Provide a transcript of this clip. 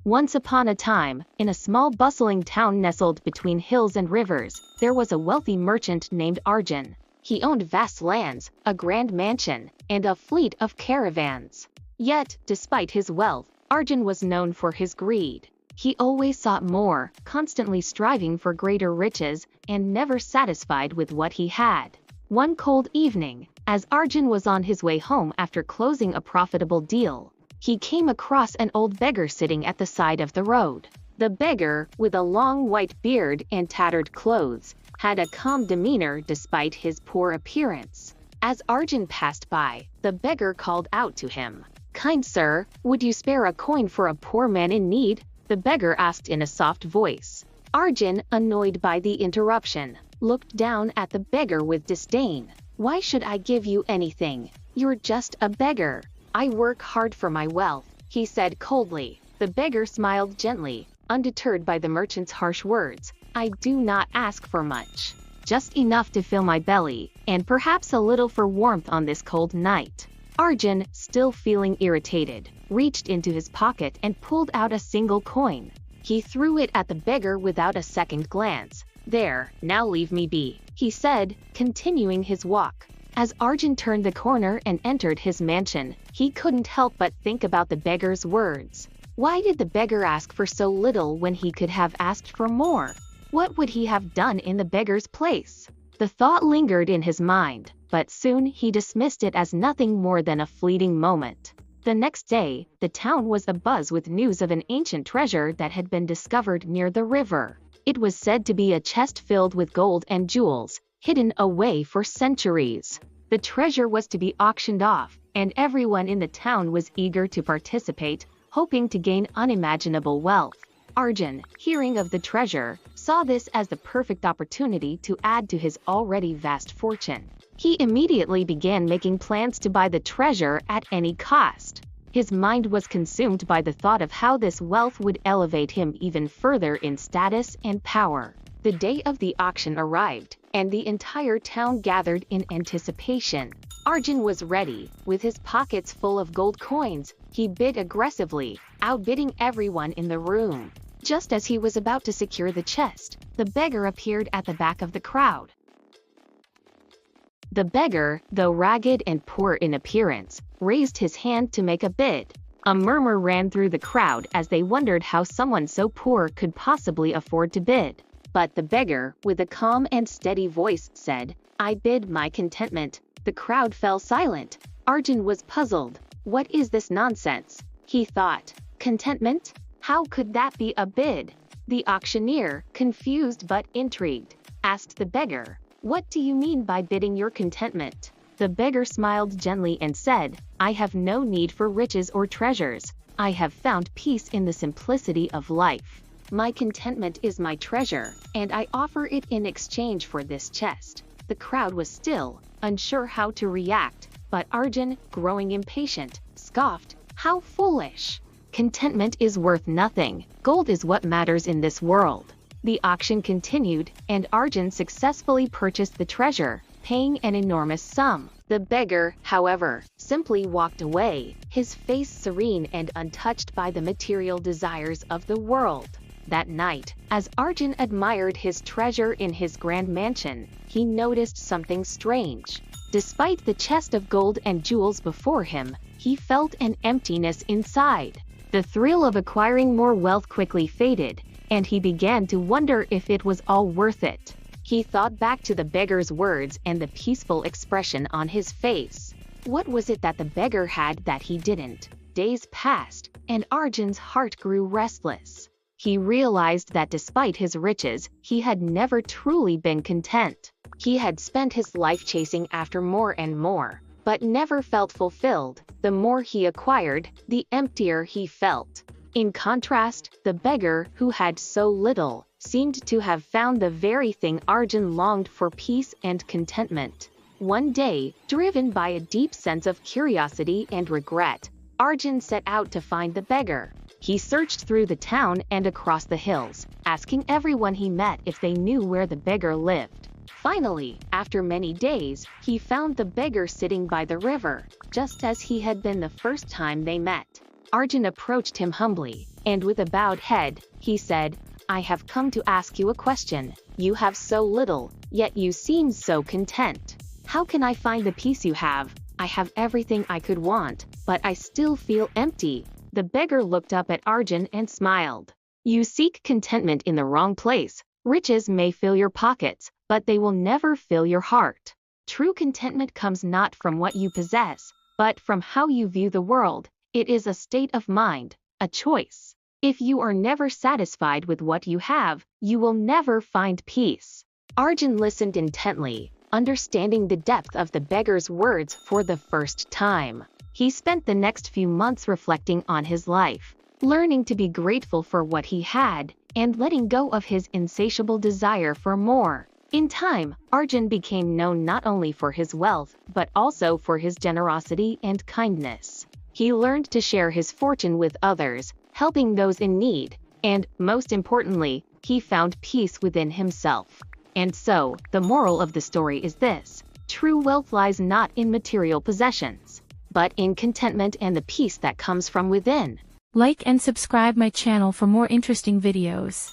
Once upon a time, in a small bustling town nestled between hills and rivers, there was a wealthy merchant named Arjun. He owned vast lands, a grand mansion, and a fleet of caravans. Yet, despite his wealth, Arjun was known for his greed. He always sought more, constantly striving for greater riches, and never satisfied with what he had. One cold evening, as Arjun was on his way home after closing a profitable deal, he came across an old beggar sitting at the side of the road. The beggar, with a long white beard and tattered clothes, had a calm demeanor despite his poor appearance. As Arjun passed by, the beggar called out to him, "Kind sir, would you spare a coin for a poor man in need?" The beggar asked in a soft voice. Arjun, annoyed by the interruption, looked down at the beggar with disdain. "Why should I give you anything? You're just a beggar. I work hard for my wealth," he said coldly. The beggar smiled gently, undeterred by the merchant's harsh words. "I do not ask for much. Just enough to fill my belly, and perhaps a little for warmth on this cold night." Arjun, still feeling irritated, reached into his pocket and pulled out a single coin. He threw it at the beggar without a second glance. "There, now leave me be," he said, continuing his walk. As Arjun turned the corner and entered his mansion, he couldn't help but think about the beggar's words. Why did the beggar ask for so little when he could have asked for more? What would he have done in the beggar's place? The thought lingered in his mind, but soon he dismissed it as nothing more than a fleeting moment. The next day, the town was abuzz with news of an ancient treasure that had been discovered near the river. It was said to be a chest filled with gold and jewels, hidden away for centuries. The treasure was to be auctioned off, and everyone in the town was eager to participate, hoping to gain unimaginable wealth. Arjun, hearing of the treasure, saw this as the perfect opportunity to add to his already vast fortune. He immediately began making plans to buy the treasure at any cost. His mind was consumed by the thought of how this wealth would elevate him even further in status and power. The day of the auction arrived, and the entire town gathered in anticipation. Arjun was ready, with his pockets full of gold coins. He bid aggressively, outbidding everyone in the room. Just as he was about to secure the chest, the beggar appeared at the back of the crowd. The beggar, though ragged and poor in appearance, raised his hand to make a bid. A murmur ran through the crowd as they wondered how someone so poor could possibly afford to bid. But the beggar, with a calm and steady voice, said, "I bid my contentment." The crowd fell silent. Arjun was puzzled. What is this nonsense? He thought. Contentment? How could that be a bid? The auctioneer, confused but intrigued, asked the beggar, "What do you mean by bidding your contentment?" The beggar smiled gently and said, "I have no need for riches or treasures. I have found peace in the simplicity of life. My contentment is my treasure, and I offer it in exchange for this chest." The crowd was still, unsure how to react, but Arjun, growing impatient, scoffed, "How foolish! Contentment is worth nothing. Gold is what matters in this world." The auction continued, and Arjun successfully purchased the treasure, paying an enormous sum. The beggar, however, simply walked away, his face serene and untouched by the material desires of the world. That night, as Arjun admired his treasure in his grand mansion, he noticed something strange. Despite the chest of gold and jewels before him, he felt an emptiness inside. The thrill of acquiring more wealth quickly faded, and he began to wonder if it was all worth it. He thought back to the beggar's words and the peaceful expression on his face. What was it that the beggar had that he didn't? Days passed, and Arjun's heart grew restless. He realized that despite his riches, he had never truly been content. He had spent his life chasing after more and more, but never felt fulfilled. The more he acquired, the emptier he felt. In contrast, the beggar, who had so little, seemed to have found the very thing Arjun longed for: peace and contentment. One day, driven by a deep sense of curiosity and regret, Arjun set out to find the beggar. He searched through the town and across the hills, asking everyone he met if they knew where the beggar lived. Finally, after many days, he found the beggar sitting by the river, just as he had been the first time they met. Arjun approached him humbly, and with a bowed head, he said, "I have come to ask you a question. You have so little, yet you seem so content. How can I find the peace you have? I have everything I could want, but I still feel empty." The beggar looked up at Arjun and smiled. "You seek contentment in the wrong place. Riches may fill your pockets, but they will never fill your heart. True contentment comes not from what you possess, but from how you view the world. It is a state of mind, a choice. If you are never satisfied with what you have, you will never find peace." Arjun listened intently, understanding the depth of the beggar's words for the first time. He spent the next few months reflecting on his life, learning to be grateful for what he had, and letting go of his insatiable desire for more. In time, Arjun became known not only for his wealth, but also for his generosity and kindness. He learned to share his fortune with others, helping those in need, and, most importantly, he found peace within himself. And so, the moral of the story is this: true wealth lies not in material possessions, but in contentment and the peace that comes from within. Like and subscribe my channel for more interesting videos.